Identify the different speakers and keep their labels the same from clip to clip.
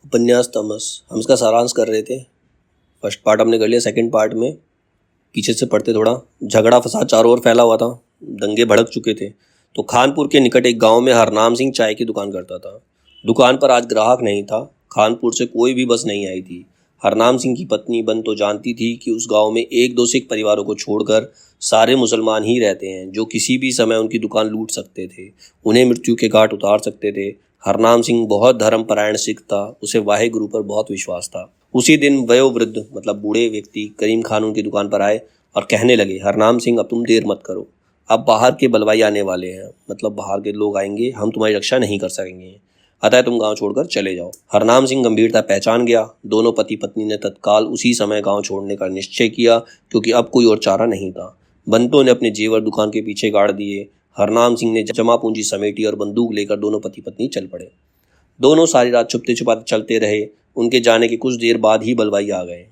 Speaker 1: उपन्यास तमस हम इसका सारांश कर रहे थे। फर्स्ट पार्ट हमने कर लिया। सेकंड पार्ट में पीछे से पढ़ते थोड़ा। झगड़ा फसाद चारों ओर फैला हुआ था, दंगे भड़क चुके थे। तो खानपुर के निकट एक गांव में हरनाम सिंह चाय की दुकान करता था। दुकान पर आज ग्राहक नहीं था। खानपुर से कोई भी बस नहीं आई थी। हरनाम सिंह की पत्नी बन तो जानती थी कि उस गांव में एक दो सिख परिवारों को छोड़कर सारे मुसलमान ही रहते हैं, जो किसी भी समय उनकी दुकान लूट सकते थे, उन्हें मृत्यु के घाट उतार सकते थे। हरनाम सिंह बहुत धर्मपरायण सिख था। उसे वाहे गुरु पर बहुत विश्वास था। उसी दिन वयोवृद्ध मतलब बूढ़े व्यक्ति करीम खान उनकी दुकान पर आए और कहने लगे, हरनाम सिंह अब तुम देर मत करो, अब बाहर के बलवाई आने वाले हैं, मतलब बाहर के लोग आएंगे, हम तुम्हारी रक्षा नहीं कर सकेंगे, अतः तुम गांव छोड़कर चले जाओ। हरनाम सिंह गंभीरता पहचान गया। दोनों पति पत्नी ने तत्काल उसी समय गांव छोड़ने का निश्चय किया, क्योंकि अब कोई और चारा नहीं था। बंतों ने अपने जेवर दुकान के पीछे गाड़ दिए। हरनाम सिंह ने जमा पूंजी समेटी और बंदूक लेकर दोनों पति पत्नी चल पड़े। दोनों सारी रात छुपते छुपाते चलते रहे। उनके जाने के कुछ देर बाद ही बलवाई आ गए।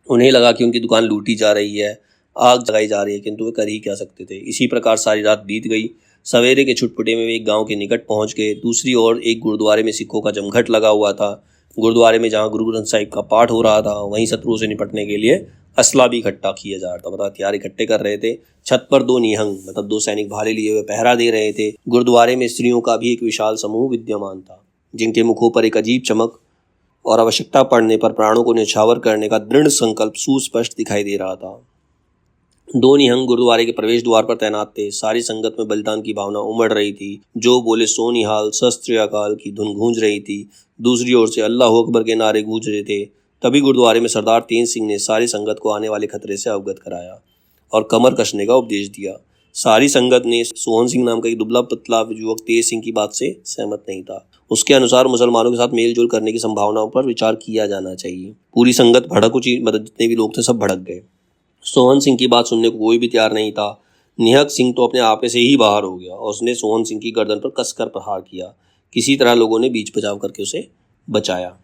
Speaker 1: उन्हें लगा कि उनकी दुकान लूटी जा रही है, आग जलाई जा रही है, किंतु वे कर ही क्या सकते थे। इसी प्रकार सारी रात बीत गई। सवेरे के छुटपुटे में वे एक गांव के निकट पहुंच गए। दूसरी ओर एक गुरुद्वारे में सिखों का जमघट लगा हुआ था। गुरुद्वारे में जहां गुरु ग्रंथ साहिब का पाठ हो रहा था, वहीं शत्रुओं से निपटने के लिए असला भी इकट्ठा किया जा रहा था, मतलब हथियार इकट्ठे कर रहे थे। छत पर दो निहंग मतलब दो सैनिक भाले लिए हुए पहरा दे रहे थे। गुरुद्वारे में स्त्रियों का भी एक विशाल समूह विद्यमान था, जिनके मुखों पर एक अजीब चमक और आवश्यकता पड़ने पर प्राणों को न्यौछावर करने का दृढ़ संकल्प सुस्पष्ट दिखाई दे रहा था। दो निहंग गुरुद्वारे के प्रवेश द्वार पर तैनात थे। सारी संगत में बलिदान की भावना उमड़ रही थी। जो बोले सो निहाल शस्त्र अकाल की धुन गूंज रही थी। दूसरी ओर से अल्लाह अकबर के नारे गूंज रहे थे। तभी गुरुद्वारे में सरदार तेज सिंह ने सारी संगत को आने वाले खतरे से अवगत कराया और कमर कसने का उपदेश दिया। सारी संगत ने सोहन सिंह नाम का एक दुबला पतला युवक तेज सिंह की बात से सहमत नहीं था। उसके अनुसार मुसलमानों के साथ मेलजोल करने की संभावनाओं पर विचार किया जाना चाहिए। पूरी संगत भड़क उठी, मतलब जितने भी लोग थे सब भड़क गए। सोहन सिंह की बात सुनने को कोई भी तैयार नहीं था। निहक सिंह तो अपने आपे से ही बाहर हो गया और उसने सोहन सिंह की गर्दन पर कसकर प्रहार किया। किसी तरह लोगों ने बीच बचाव करके उसे बचाया।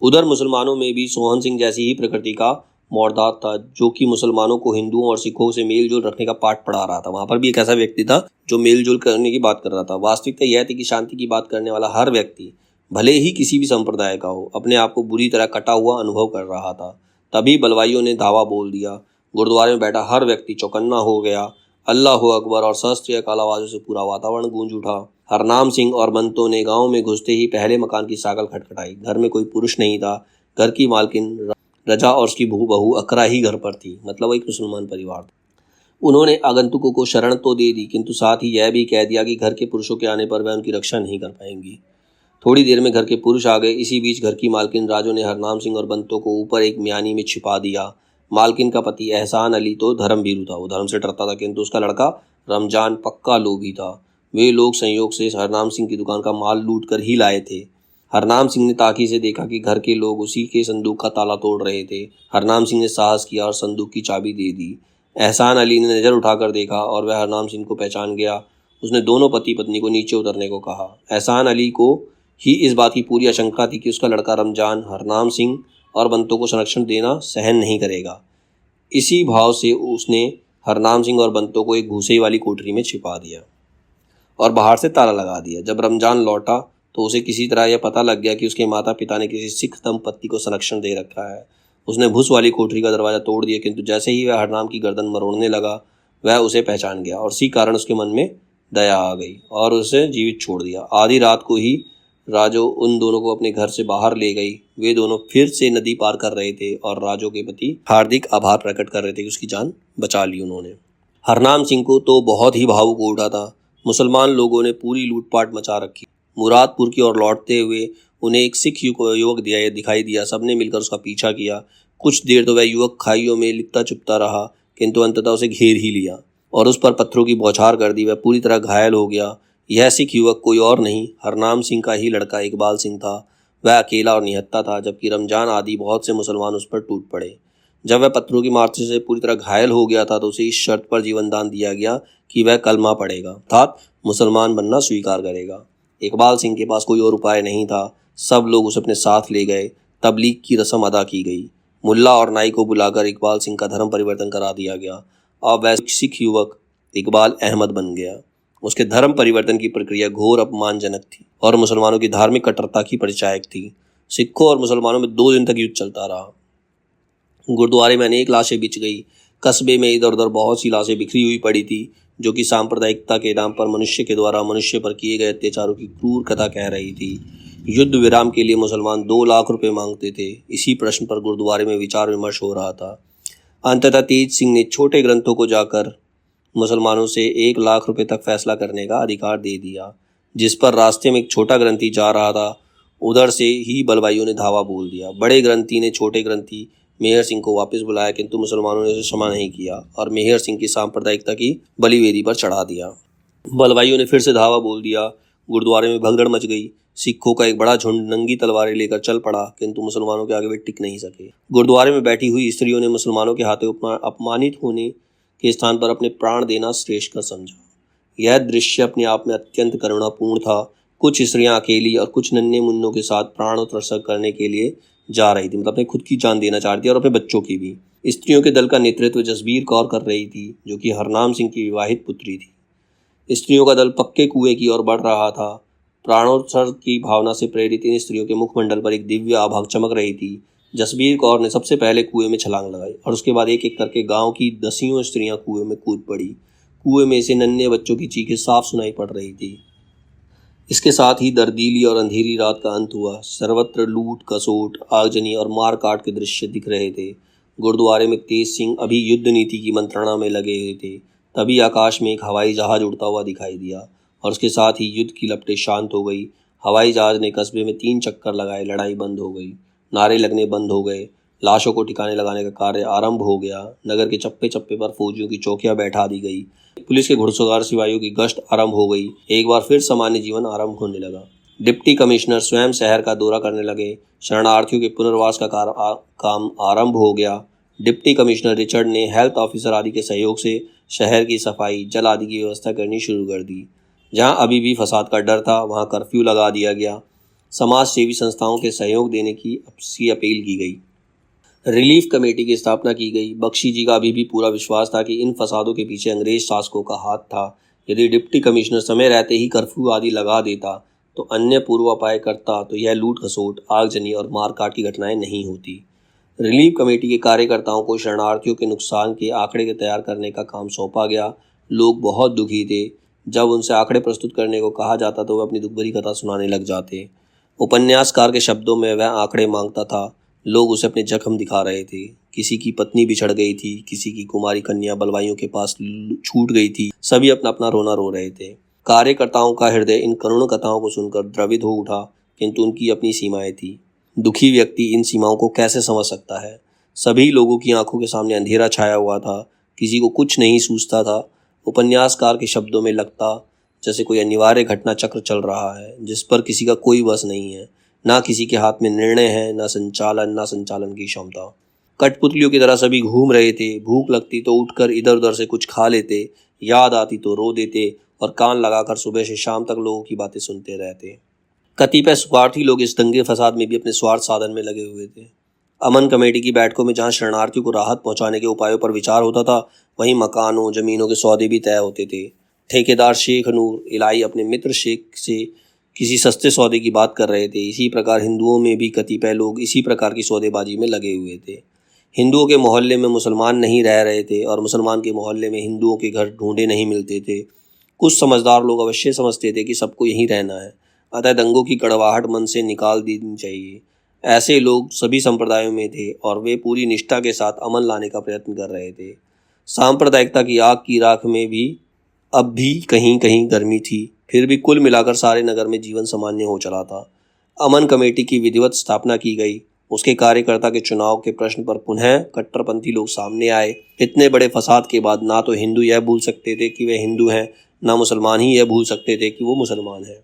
Speaker 1: उधर मुसलमानों में भी सोहन सिंह जैसी ही प्रकृति का मोर्दात था, जो कि मुसलमानों को हिंदुओं और सिखों से मेलजोल रखने का पाठ पढ़ा रहा था। वहां पर भी एक ऐसा व्यक्ति था जो मेलजोल करने की बात कर रहा था। वास्तविकता यह थी कि शांति की बात करने वाला हर व्यक्ति, भले ही किसी भी संप्रदाय का हो, अपने आप को बुरी तरह कटा हुआ अनुभव कर रहा था। तभी बलवाइयों ने धावा बोल दिया। गुरुद्वारे में बैठा हर व्यक्ति चौकन्ना हो गया। अल्लाह अकबर और शस्त्रीय काल आवाज़ों से पूरा वातावरण गूंज उठा। हरनाम सिंह और बंतों ने गांव में घुसते ही पहले मकान की साकल खटखटाई। घर में कोई पुरुष नहीं था। घर की मालकिन रजा और उसकी बहू अकरा ही घर पर थी, मतलब एक मुसलमान परिवार था। उन्होंने आगंतुकों को शरण तो दे दी, किंतु साथ ही यह भी कह दिया कि घर के पुरुषों के आने पर वह उनकी रक्षा नहीं कर पाएंगी। थोड़ी देर में घर के पुरुष आ गए। इसी बीच घर की मालकिन राजू ने हरनाम सिंह और बंतों को ऊपर एक म्यानी में छिपा दिया। मालकिन का पति एहसान अली तो धर्मभीरू था, वो धर्म से डरता था, किंतु उसका लड़का रमजान पक्का लोभी था। वे लोग संयोग से हरनाम सिंह की दुकान का माल लूट कर ही लाए थे। हरनाम सिंह ने ताकी से देखा कि घर के लोग उसी के संदूक का ताला तोड़ रहे थे। हरनाम सिंह ने साहस किया और संदूक की चाबी दे दी। एहसान अली ने नज़र उठाकर देखा और वह हरनाम सिंह को पहचान गया। उसने दोनों पति पत्नी को नीचे उतरने को कहा। एहसान अली को ही इस बात की पूरी आशंका थी कि उसका लड़का रमजान हरनाम सिंह और बंतों को संरक्षण देना सहन नहीं करेगा। इसी भाव से उसने हरनाम सिंह और बंतों को एक भूसे वाली कोठरी में छिपा दिया और बाहर से ताला लगा दिया। जब रमजान लौटा तो उसे किसी तरह यह पता लग गया कि उसके माता पिता ने किसी सिख दंपत्ति को संरक्षण दे रखा है। उसने भूस वाली कोठरी का दरवाजा तोड़ दिया, किंतु जैसे ही वह हरनाम की गर्दन मरोड़ने लगा, वह उसे पहचान गया और इसी कारण उसके मन में दया आ गई और उसे जीवित छोड़ दिया। आधी रात को ही राजो उन दोनों को अपने घर से बाहर ले गई। वे दोनों फिर से नदी पार कर रहे थे और राजो के प्रति हार्दिक आभार प्रकट कर रहे थे कि उसकी जान बचा ली उन्होंने। हरनाम सिंह को तो बहुत ही भावुक हो उठा था। मुसलमान लोगों ने पूरी लूटपाट मचा रखी। मुरादपुर की ओर लौटते हुए उन्हें एक सिख युवक दिखाई दिया। सबने मिलकर उसका पीछा किया। कुछ देर तो वह युवक खाइयों में लिपटा चुपता रहा, किंतु अंततः उसे घेर ही लिया और उस पर पत्थरों की बौछार कर दी। वह पूरी तरह घायल हो गया। यह सिख युवक कोई और नहीं, हरनाम सिंह का ही लड़का इकबाल सिंह था। वह अकेला और निहत्था था, जबकि रमजान आदि बहुत से मुसलमान उस पर टूट पड़े। जब वह पत्थरों की मार से पूरी तरह घायल हो गया था तो उसे इस शर्त पर जीवन दान दिया गया कि वह कलमा पड़ेगा, अर्थात मुसलमान बनना स्वीकार करेगा। इकबाल सिंह के पास कोई और उपाय नहीं था। सब लोग उसे अपने साथ ले गए। तबलीग की रस्म अदा की गई। मुल्ला और नाई को बुलाकर इकबाल सिंह का धर्म परिवर्तन करा दिया गया। अब वह सिख युवक इकबाल अहमद बन गया। उसके धर्म परिवर्तन की प्रक्रिया घोर अपमानजनक थी और मुसलमानों की धार्मिक कट्टरता की परिचायक थी। सिखों और मुसलमानों में 2 दिन तक युद्ध चलता रहा। गुरुद्वारे में अनेक लाशें बिछ गई। कस्बे में इधर उधर बहुत सी लाशें बिखरी हुई पड़ी थी, जो कि सांप्रदायिकता के नाम पर मनुष्य के द्वारा मनुष्य पर किए गए अत्याचारों की क्रूर कथा कह रही थी। युद्ध विराम के लिए मुसलमान 2 लाख रुपए मांगते थे। इसी प्रश्न पर गुरुद्वारे में विचार विमर्श हो रहा था। अंततः तेज सिंह ने छोटे ग्रंथों को जाकर मुसलमानों से 1 लाख रुपए तक फैसला करने का अधिकार दे दिया। जिस पर रास्ते में एक छोटा ग्रंथी जा रहा था, उधर से ही बलवाइयों ने धावा बोल दिया। बड़े ग्रंथी ने छोटे ग्रंथी मेहर सिंह को वापस बुलाया, किंतु मुसलमानों ने उसे क्षमा नहीं किया और मेहर सिंह की सांप्रदायिकता की बलिवेदी पर चढ़ा दिया। बलवाइयों ने फिर से धावा बोल दिया। गुरुद्वारे में भगदड़ मच गई। सिखों का एक बड़ा झुंड नंगी तलवारें लेकर चल पड़ा, किंतु मुसलमानों के आगे वे टिक नहीं सके। गुरुद्वारे में बैठी हुई स्त्रियों ने मुसलमानों के हाथों अपमानित होने के स्थान पर अपने प्राण देना श्रेष्ठ कर समझा। यह दृश्य अपने आप में अत्यंत करुणापूर्ण था। कुछ स्त्रियां अकेली और कुछ नन्हे मुन्नों के साथ प्राणोत्सर्ग करने के लिए जा रही थी, मतलब अपने खुद की जान देना चाहती थी और अपने बच्चों की भी। स्त्रियों के दल का नेतृत्व जसबीर कौर कर रही थी, जो कि हरनाम सिंह की विवाहित पुत्री थी। स्त्रियों का दल पक्के कुएं की ओर बढ़ रहा था। प्राणोत्सर्ग की भावना से प्रेरित इन स्त्रियों के मुखमंडल पर एक दिव्य आभा चमक रही थी। जसबीर कौर ने सबसे पहले कुएं में छलांग लगाई और उसके बाद एक एक करके गांव की दसियों स्त्रियां कुएं में कूद पड़ी। कुएं में से नन्हे बच्चों की चीखें साफ सुनाई पड़ रही थी। इसके साथ ही दर्दीली और अंधेरी रात का अंत हुआ। सर्वत्र लूट खसोट, आगजनी और मार काट के दृश्य दिख रहे थे। गुरुद्वारे में तेज सिंह अभी युद्ध नीति की मंत्रणा में लगे हुए थे। तभी आकाश में एक हवाई जहाज उड़ता हुआ दिखाई दिया और उसके साथ ही युद्ध की लपटें शांत हो गई। हवाई जहाज ने कस्बे में 3 चक्कर लगाए। लड़ाई बंद हो गई। नारे लगने बंद हो गए। लाशों को ठिकाने लगाने का कार्य आरंभ हो गया। नगर के चप्पे चप्पे पर फौजियों की चौकियां बैठा दी गई। पुलिस के घुड़सवार सिपाहियों की गश्त आरंभ हो गई। एक बार फिर सामान्य जीवन आरंभ होने लगा। डिप्टी कमिश्नर स्वयं शहर का दौरा करने लगे। शरणार्थियों के पुनर्वास का काम आरंभ हो गया। डिप्टी कमिश्नर रिचर्ड ने हेल्थ ऑफिसर आदि के सहयोग से शहर की सफाई, जल आदि की व्यवस्था करनी शुरू कर दी। जहां अभी भी फसाद का डर था, वहां कर्फ्यू लगा दिया गया। समाज सेवी संस्थाओं के सहयोग देने की अपील की गई। रिलीफ कमेटी की स्थापना की गई। बख्शी जी का अभी भी पूरा विश्वास था कि इन फसादों के पीछे अंग्रेज शासकों का हाथ था। यदि डिप्टी कमिश्नर समय रहते ही कर्फ्यू आदि लगा देता तो अन्य पूर्वापाय करता तो यह लूट खसोट, आगजनी और मारकाट की घटनाएं नहीं होती। रिलीफ कमेटी के कार्यकर्ताओं को शरणार्थियों के नुकसान के आंकड़े के तैयार करने का काम सौंपा गया। लोग बहुत दुखी थे। जब उनसे आंकड़े प्रस्तुत करने को कहा जाता तो वह अपनी दुखभरी कथा सुनाने लग जाते। उपन्यासकार के शब्दों में वह आंकड़े मांगता था। लोग उसे अपने जख्म दिखा रहे थे। किसी की पत्नी बिछड़ गई थी, किसी की कुमारी कन्या बलवाइयों के पास छूट गई थी। सभी अपना अपना रोना रो रहे थे। कार्यकर्ताओं का हृदय इन करुण कथाओं को सुनकर द्रवित हो उठा, किंतु उनकी अपनी सीमाएं थी। दुखी व्यक्ति इन सीमाओं को कैसे समझ सकता है। सभी लोगों की आंखों के सामने अंधेरा छाया हुआ था। किसी को कुछ नहीं सूझता था। उपन्यासकार के शब्दों में लगता जैसे कोई अनिवार्य घटना चक्र चल रहा है, जिस पर किसी का कोई बस नहीं है। ना किसी के हाथ में निर्णय है, ना संचालन की क्षमता। कठपुतलियों की तरह सभी घूम रहे थे। भूख लगती तो उठकर इधर उधर से कुछ खा लेते, याद आती तो रो देते और कान लगाकर सुबह से शाम तक लोगों की बातें सुनते रहते। कतिपय स्वार्थी लोग इस दंगे फसाद में भी अपने स्वार्थ साधन में लगे हुए थे। अमन कमेटी की बैठकों में जहां शरणार्थियों को राहत पहुंचाने के उपायों पर विचार होता था, वहीं मकानों जमीनों के सौदे भी तय होते थे। ठेकेदार शेख नूर इलाही अपने मित्र शेख से किसी सस्ते सौदे की बात कर रहे थे। इसी प्रकार हिंदुओं में भी कतिपय लोग इसी प्रकार की सौदेबाजी में लगे हुए थे। हिंदुओं के मोहल्ले में मुसलमान नहीं रह रहे थे और मुसलमान के मोहल्ले में हिंदुओं के घर ढूंढे नहीं मिलते थे। कुछ समझदार लोग अवश्य समझते थे कि सबको यहीं रहना है, अतः दंगों की कड़वाहट मन से निकाल देनी चाहिए। ऐसे लोग सभी संप्रदायों में थे और वे पूरी निष्ठा के साथ अमन लाने का प्रयत्न कर रहे थे। सांप्रदायिकता की आग की राख में भी अब भी कहीं कहीं गर्मी थी, फिर भी कुल मिलाकर सारे नगर में जीवन सामान्य हो चला था। अमन कमेटी की विधिवत स्थापना की गई। उसके कार्यकर्ता के चुनाव के प्रश्न पर पुनः कट्टरपंथी लोग सामने आए। इतने बड़े फसाद के बाद ना तो हिंदू यह भूल सकते थे कि वे हिंदू हैं, ना मुसलमान ही यह भूल सकते थे कि वो मुसलमान हैं।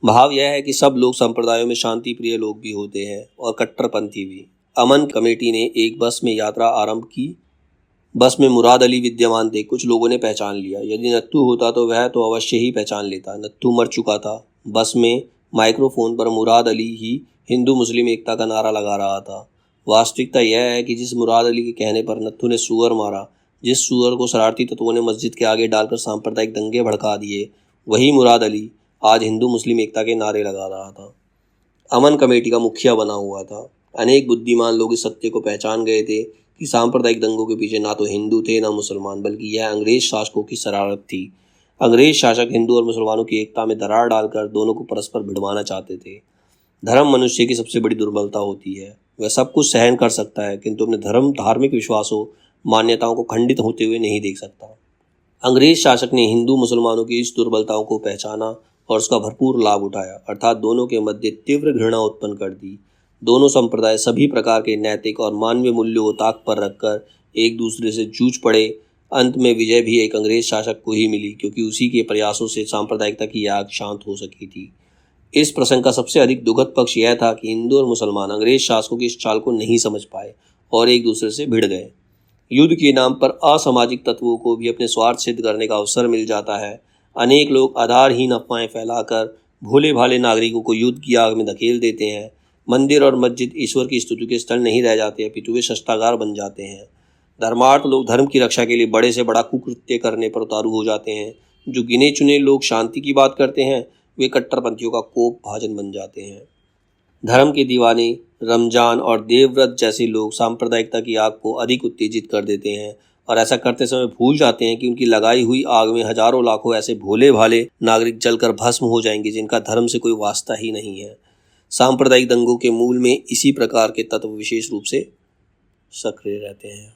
Speaker 1: भाव यह है कि सब लोग संप्रदायों में शांति प्रिय लोग भी होते हैं और कट्टरपंथी भी। अमन कमेटी ने एक बस में यात्रा आरंभ की। बस में मुराद अली विद्यमान थे। कुछ लोगों ने पहचान लिया। यदि नत्थू होता तो वह तो अवश्य ही पहचान लेता। नत्थू मर चुका था। बस में माइक्रोफोन पर मुराद अली ही हिंदू मुस्लिम एकता का नारा लगा रहा था। वास्तविकता यह है कि जिस मुराद अली के कहने पर नत्थू ने सूअर मारा, जिस सूअर को शरारती तत्वों ने मस्जिद के आगे डालकर सांप्रदायिक दंगे भड़का दिए, वही मुराद अली आज हिंदू मुस्लिम एकता के नारे लगा रहा था। अमन कमेटी का मुखिया बना हुआ था। अनेक बुद्धिमान लोग इस सत्य को पहचान गए थे कि सांप्रदायिक दंगों के पीछे ना तो हिंदू थे ना मुसलमान, बल्कि यह अंग्रेज शासकों की शरारत थी। अंग्रेज शासक हिंदू और मुसलमानों की एकता में दरार डालकर दोनों को परस्पर भिड़वाना चाहते थे। धर्म मनुष्य की सबसे बड़ी दुर्बलता होती है। वह सब कुछ सहन कर सकता है, किंतु अपने धार्मिक विश्वासों, मान्यताओं को खंडित होते हुए नहीं देख सकता। अंग्रेज शासक ने हिंदू मुसलमानों की इस दुर्बलताओं को पहचाना और उसका भरपूर लाभ उठाया, अर्थात दोनों के मध्य तीव्र घृणा उत्पन्न कर दी। दोनों संप्रदाय सभी प्रकार के नैतिक और मानवीय मूल्यों को ताक पर रखकर एक दूसरे से जूझ पड़े। अंत में विजय भी एक अंग्रेज शासक को ही मिली, क्योंकि उसी के प्रयासों से सांप्रदायिकता की आग शांत हो सकी थी। इस प्रसंग का सबसे अधिक दुखद पक्ष यह था कि हिंदू और मुसलमान अंग्रेज शासकों की इस चाल को नहीं समझ पाए और एक दूसरे से भिड़ गए। युद्ध के नाम पर असामाजिक तत्वों को भी अपने स्वार्थ सिद्ध करने का अवसर मिल जाता है। अनेक लोग आधारहीन अफवाहें फैलाकर भोले भाले नागरिकों को युद्ध की आग में धकेल देते हैं। मंदिर और मस्जिद ईश्वर की स्तुति के स्थल नहीं रह जाते, अपितु वे शस्त्रागार बन जाते हैं। धर्मार्थ लोग धर्म की रक्षा के लिए बड़े से बड़ा कुकृत्य करने पर उतारू हो जाते हैं। जो गिने चुने लोग शांति की बात करते हैं, वे कट्टरपंथियों का कोप भाजन बन जाते हैं। धर्म के दीवाने, रमजान और देवव्रत जैसे लोग सांप्रदायिकता की आग को अधिक उत्तेजित कर देते हैं और ऐसा करते समय भूल जाते हैं कि उनकी लगाई हुई आग में हजारों लाखों ऐसे भोले भाले नागरिक जलकर भस्म हो जाएंगे जिनका धर्म से कोई वास्ता ही नहीं है। सांप्रदायिक दंगों के मूल में इसी प्रकार के तत्व विशेष रूप से सक्रिय रहते हैं।